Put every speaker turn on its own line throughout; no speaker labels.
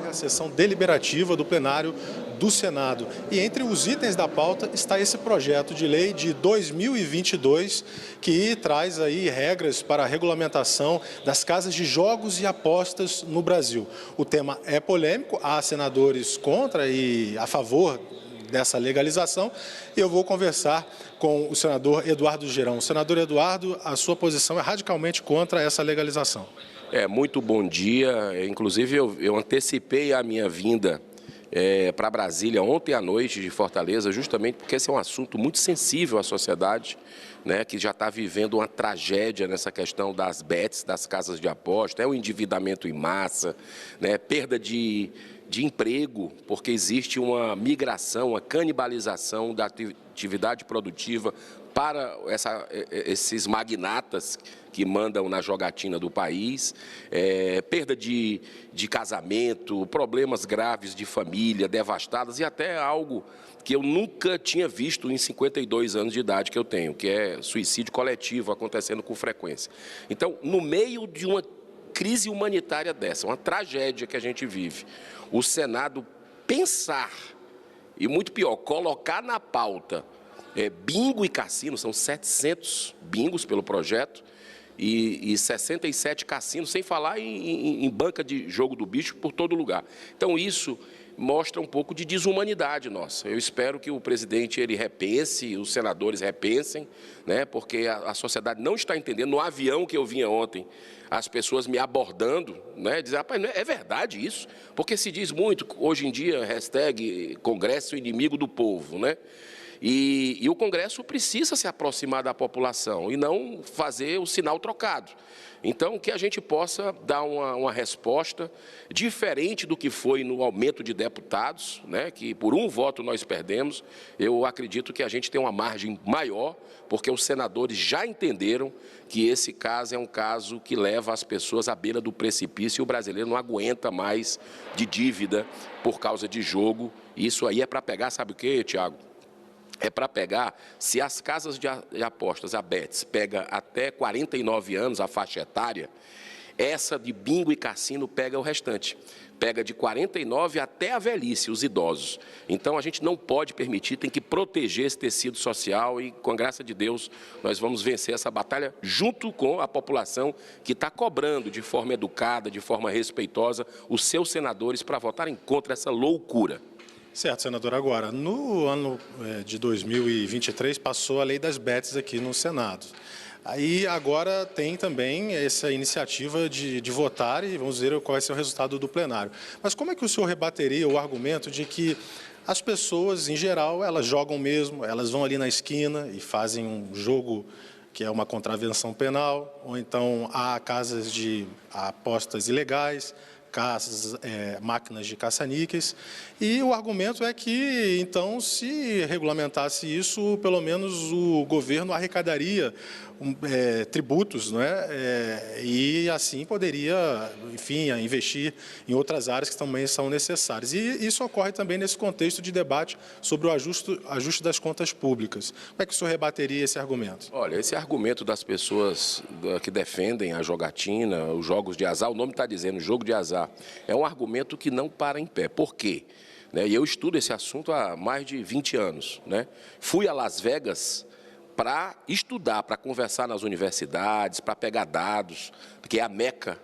a sessão deliberativa do plenário do Senado. E entre os itens da pauta está esse projeto de lei de 2022, que traz aí regras para a regulamentação das casas de jogos e apostas no Brasil. O tema é polêmico, há senadores contra e a favor dessa legalização, e eu vou conversar com o senador Eduardo Girão. Senador Eduardo, a sua posição é radicalmente contra essa legalização.
Muito bom dia. Inclusive, eu antecipei a minha vinda para Brasília ontem à noite de Fortaleza, justamente porque esse é um assunto muito sensível à sociedade, né, que já está vivendo uma tragédia nessa questão das bets, das casas de aposta, o endividamento em massa, né, perda de emprego, porque existe uma migração, uma canibalização da atividade produtiva para esses magnatas que mandam na jogatina do país, perda de casamento, problemas graves de família, devastadas e até algo que eu nunca tinha visto em 52 anos de idade que eu tenho, que é suicídio coletivo acontecendo com frequência. Então, no meio de uma crise humanitária dessa, uma tragédia que a gente vive, o Senado pensar, e muito pior, colocar na pauta bingo e cassino, são 700 bingos pelo projeto, e 67 cassinos, sem falar em banca de jogo do bicho por todo lugar. Então, isso mostra um pouco de desumanidade nossa. Eu espero que o presidente ele repense, os senadores repensem, né, porque a sociedade não está entendendo. No avião que eu vinha ontem, as pessoas me abordando, né, dizendo, rapaz, é verdade isso? Porque se diz muito, hoje em dia, hashtag Congresso inimigo do povo, né? E o Congresso precisa se aproximar da população e não fazer o sinal trocado. Então, que a gente possa dar uma resposta diferente do que foi no aumento de deputados, né, que por um voto nós perdemos. Eu acredito que a gente tem uma margem maior, porque os senadores já entenderam que esse caso é um caso que leva as pessoas à beira do precipício e o brasileiro não aguenta mais de dívida por causa de jogo. Isso aí é para pegar, sabe o quê, Tiago? É para pegar, se as casas de apostas, a Bets, pega até 49 anos, a faixa etária, essa de bingo e cassino pega o restante. Pega de 49 até a velhice, os idosos. Então, a gente não pode permitir, tem que proteger esse tecido social e, com a graça de Deus, nós vamos vencer essa batalha junto com a população que está cobrando de forma educada, de forma respeitosa, os seus senadores para votarem contra essa loucura.
Certo, senador. Agora, no ano de 2023, passou a lei das bets aqui no Senado. Aí, agora, tem também essa iniciativa de votar e vamos ver qual vai ser o resultado do plenário. Mas como é que o senhor rebateria o argumento de que as pessoas, em geral, elas jogam mesmo, elas vão ali na esquina e fazem um jogo que é uma contravenção penal, ou então há casas de apostas ilegais, máquinas de caça-níqueis, e o argumento é que, então, se regulamentasse isso, pelo menos o governo arrecadaria tributos, não é? E assim poderia, enfim, investir em outras áreas que também são necessárias. E isso ocorre também nesse contexto de debate sobre o ajuste das contas públicas. Como é que o senhor rebateria esse argumento?
Olha, esse argumento das pessoas que defendem a jogatina, os jogos de azar, o nome está dizendo jogo de azar, é um argumento que não para em pé. Por quê? E eu estudo esse assunto há mais de 20 anos. Né? Fui a Las Vegas para estudar, para conversar nas universidades, para pegar dados, que é a meca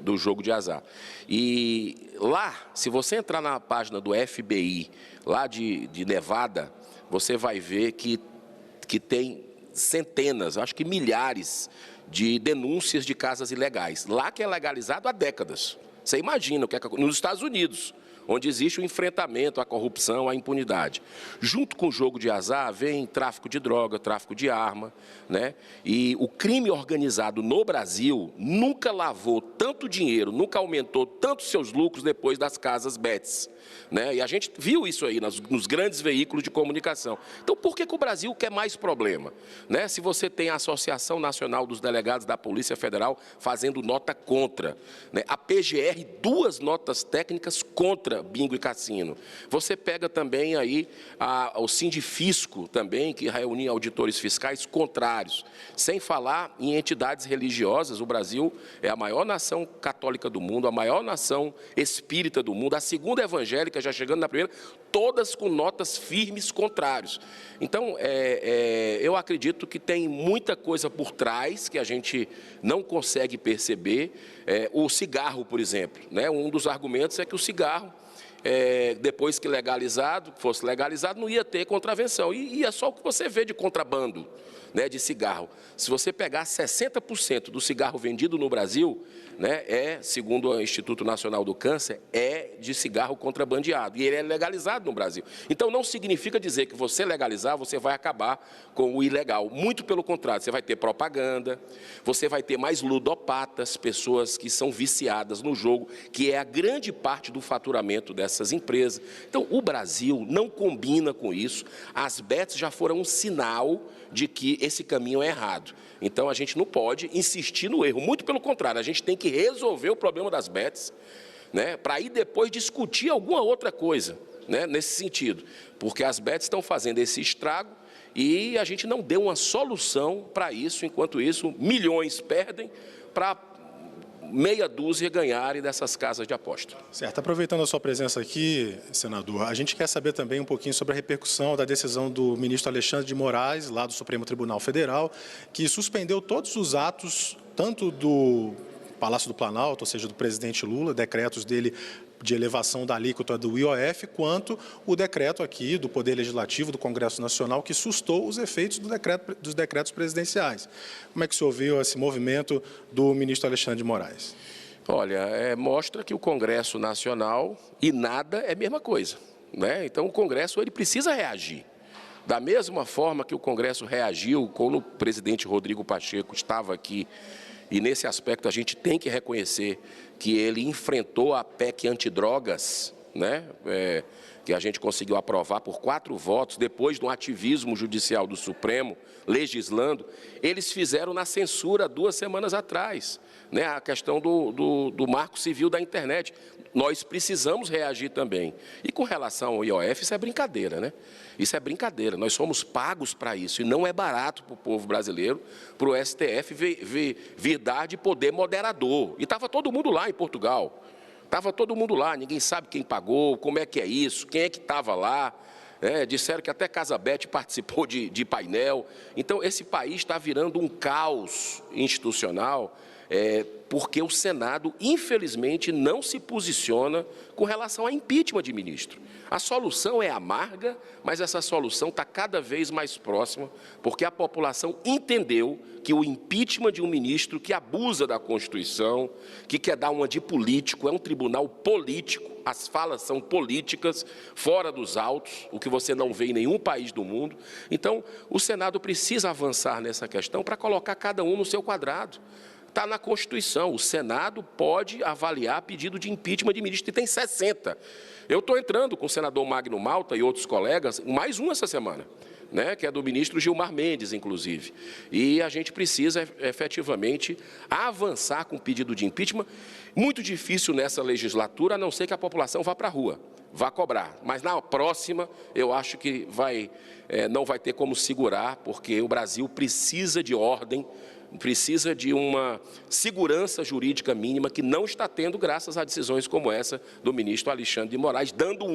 do jogo de azar. E lá, se você entrar na página do FBI, lá de Nevada, você vai ver que tem centenas, acho que milhares de denúncias de casas ilegais. Lá que é legalizado há décadas. Você imagina o que é nos Estados Unidos, onde existe o enfrentamento à corrupção, à impunidade. Junto com o jogo de azar, vem tráfico de droga, tráfico de arma, né? E o crime organizado no Brasil nunca lavou tanto dinheiro, nunca aumentou tanto seus lucros depois das casas bets. Né? E a gente viu isso aí nos grandes veículos de comunicação. Então, por que o Brasil quer mais problema? Né? Se você tem a Associação Nacional dos Delegados da Polícia Federal fazendo nota contra, né? A PGR, 2 notas técnicas contra tinha bingo e cassino. Você pega também aí o Sindifisco também, que reunia auditores fiscais contrários, sem falar em entidades religiosas. O Brasil é a maior nação católica do mundo, a maior nação espírita do mundo, a segunda evangélica, já chegando na primeira, todas com notas firmes contrários. Então, eu acredito que tem muita coisa por trás que a gente não consegue perceber. O cigarro, por exemplo, né? Um dos argumentos é que o cigarro, depois que fosse legalizado, não ia ter contravenção. E é só o que você vê de contrabando, né, de cigarro. Se você pegar 60% do cigarro vendido no Brasil, né, segundo o Instituto Nacional do Câncer, é de cigarro contrabandeado. E ele é legalizado no Brasil. Então, não significa dizer que você legalizar, você vai acabar com o ilegal. Muito pelo contrário, você vai ter propaganda, você vai ter mais ludopatas, pessoas que são viciadas no jogo, que é a grande parte do faturamento dessas empresas. Então, o Brasil não combina com isso. As bets já foram um sinal de que esse caminho é errado. Então, a gente não pode insistir no erro. Muito pelo contrário, a gente tem que resolver o problema das bets, né, para aí depois discutir alguma outra coisa, né, nesse sentido. Porque as bets estão fazendo esse estrago e a gente não deu uma solução para isso. Enquanto isso, milhões perdem para meia dúzia ganharem dessas casas de aposta.
Certo. Aproveitando a sua presença aqui, senador, a gente quer saber também um pouquinho sobre a repercussão da decisão do ministro Alexandre de Moraes, lá do Supremo Tribunal Federal, que suspendeu todos os atos, tanto do Palácio do Planalto, ou seja, do presidente Lula, decretos dele de elevação da alíquota do IOF, quanto o decreto aqui do Poder Legislativo, do Congresso Nacional, que sustou os efeitos dos decretos presidenciais. Como é que o senhor viu esse movimento do ministro Alexandre de Moraes?
Olha, mostra que o Congresso Nacional e nada é a mesma coisa, né? Então, o Congresso ele precisa reagir. Da mesma forma que o Congresso reagiu quando o presidente Rodrigo Pacheco estava aqui. E, nesse aspecto, a gente tem que reconhecer que ele enfrentou a PEC antidrogas, né, que a gente conseguiu aprovar por 4 votos, depois de um ativismo judicial do Supremo, legislando. Eles fizeram na censura 2 semanas atrás, né, a questão do marco civil da internet. Nós precisamos reagir também. E com relação ao IOF, isso é brincadeira, né? Isso é brincadeira. Nós somos pagos para isso. E não é barato para o povo brasileiro, para o STF vir dar de poder moderador. E estava todo mundo lá em Portugal. Estava todo mundo lá. Ninguém sabe quem pagou, como é que é isso, quem é que estava lá. Disseram que até Casabete participou de painel. Então, esse país está virando um caos institucional, porque o Senado, infelizmente, não se posiciona com relação a impeachment de ministro. A solução é amarga, mas essa solução está cada vez mais próxima, porque a população entendeu que o impeachment de um ministro que abusa da Constituição, que quer dar uma de político, é um tribunal político, as falas são políticas, fora dos autos, o que você não vê em nenhum país do mundo. Então, o Senado precisa avançar nessa questão para colocar cada um no seu quadrado. Está na Constituição, o Senado pode avaliar pedido de impeachment de ministro, e tem 60. Eu estou entrando com o senador Magno Malta e outros colegas, mais um essa semana, né, que é do ministro Gilmar Mendes, inclusive. E a gente precisa, efetivamente, avançar com o pedido de impeachment. Muito difícil nessa legislatura, a não ser que a população vá para a rua, vá cobrar. Mas na próxima, eu acho que não vai ter como segurar, porque o Brasil precisa de ordem, precisa de uma segurança jurídica mínima que não está tendo graças a decisões como essa do ministro Alexandre de Moraes, dando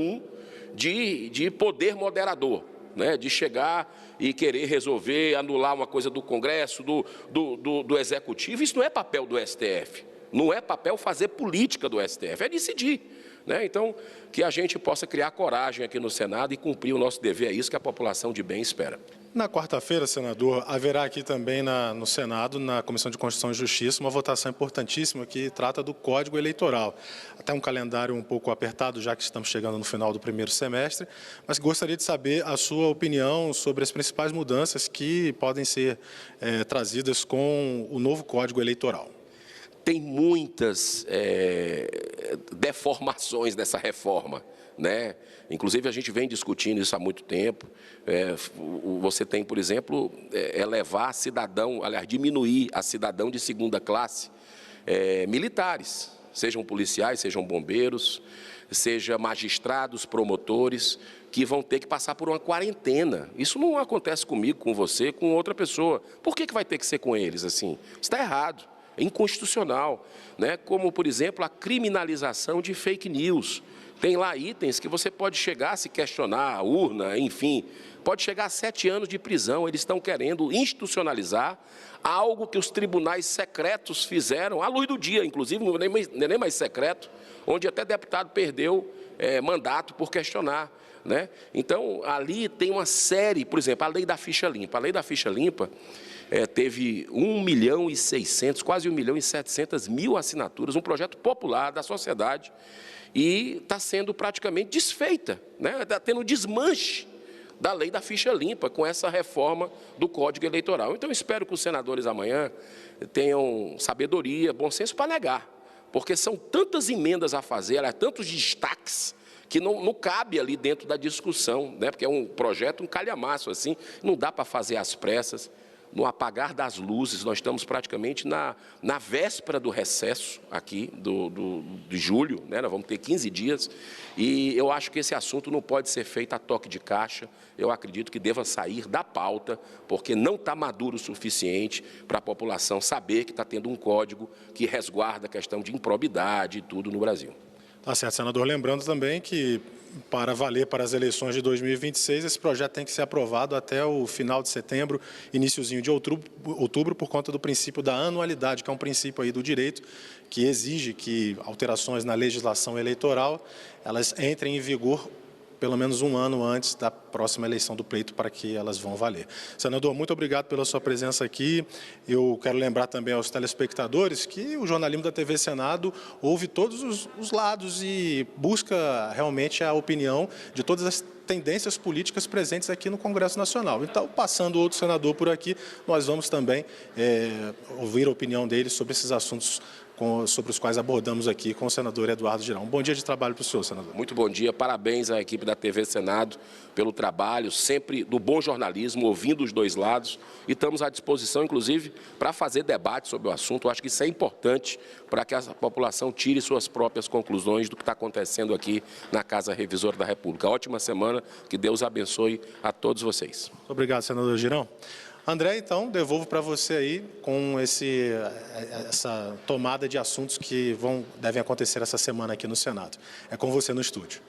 de poder moderador, né, de chegar e querer resolver, anular uma coisa do Congresso, do Executivo. Isso não é papel do STF, não é papel fazer política do STF, é decidir. Né? Então, que a gente possa criar coragem aqui no Senado e cumprir o nosso dever, é isso que a população de bem espera.
Na quarta-feira, senador, haverá aqui também no Senado, na Comissão de Constituição e Justiça, uma votação importantíssima que trata do Código Eleitoral. Até um calendário um pouco apertado, já que estamos chegando no final do primeiro semestre, mas gostaria de saber a sua opinião sobre as principais mudanças que podem ser trazidas com o novo Código Eleitoral.
Tem muitas deformações dessa reforma, né? Inclusive, a gente vem discutindo isso há muito tempo. Você tem, por exemplo, diminuir a cidadão de segunda classe, militares, sejam policiais, sejam bombeiros, seja magistrados, promotores, que vão ter que passar por uma quarentena. Isso não acontece comigo, com você, com outra pessoa. Por que vai ter que ser com eles assim? Está errado, é inconstitucional, né? Como, por exemplo, a criminalização de fake news. Tem lá itens que você pode chegar, se questionar, a urna, enfim, pode chegar a 7 anos de prisão. Eles estão querendo institucionalizar algo que os tribunais secretos fizeram, à luz do dia, inclusive, não é nem mais secreto, onde até deputado perdeu mandato por questionar, né? Então, ali tem uma série, por exemplo, a lei da ficha limpa. A lei da ficha limpa teve 1.600.000, quase 1.700.000 assinaturas, um projeto popular da sociedade, e está sendo praticamente desfeita, né? Está tendo desmanche da lei da ficha limpa com essa reforma do Código Eleitoral. Então, espero que os senadores amanhã tenham sabedoria, bom senso para negar, porque são tantas emendas a fazer, tantos destaques, que não cabe ali dentro da discussão, né? Porque é um projeto, um calhamaço assim, não dá para fazer às pressas. No apagar das luzes, nós estamos praticamente na véspera do recesso aqui de julho, né? Nós vamos ter 15 dias, e eu acho que esse assunto não pode ser feito a toque de caixa. Eu acredito que deva sair da pauta, porque não está maduro o suficiente para a população saber que está tendo um código que resguarda a questão de improbidade e tudo no Brasil.
Tá certo, senador. Lembrando também que, para valer para as eleições de 2026, esse projeto tem que ser aprovado até o final de setembro, iniciozinho de outubro, por conta do princípio da anualidade, que é um princípio aí do direito, que exige que alterações na legislação eleitoral, elas entrem em vigor pelo menos um ano antes da próxima eleição do pleito, para que elas vão valer. Senador, muito obrigado pela sua presença aqui. Eu quero lembrar também aos telespectadores que o jornalismo da TV Senado ouve todos os lados e busca realmente a opinião de todas as tendências políticas presentes aqui no Congresso Nacional. Então, passando outro senador por aqui, nós vamos também ouvir a opinião dele sobre esses assuntos sobre os quais abordamos aqui com o senador Eduardo Girão. Um bom dia de trabalho para o senhor, senador.
Muito bom dia, parabéns à equipe da TV Senado pelo trabalho, sempre do bom jornalismo, ouvindo os dois lados, e estamos à disposição, inclusive, para fazer debate sobre o assunto. Eu acho que isso é importante para que a população tire suas próprias conclusões do que está acontecendo aqui na Casa Revisora da República. Ótima semana, que Deus abençoe a todos vocês.
Muito obrigado, senador Girão. André, então, devolvo para você aí com essa tomada de assuntos que devem acontecer essa semana aqui no Senado. É com você no estúdio.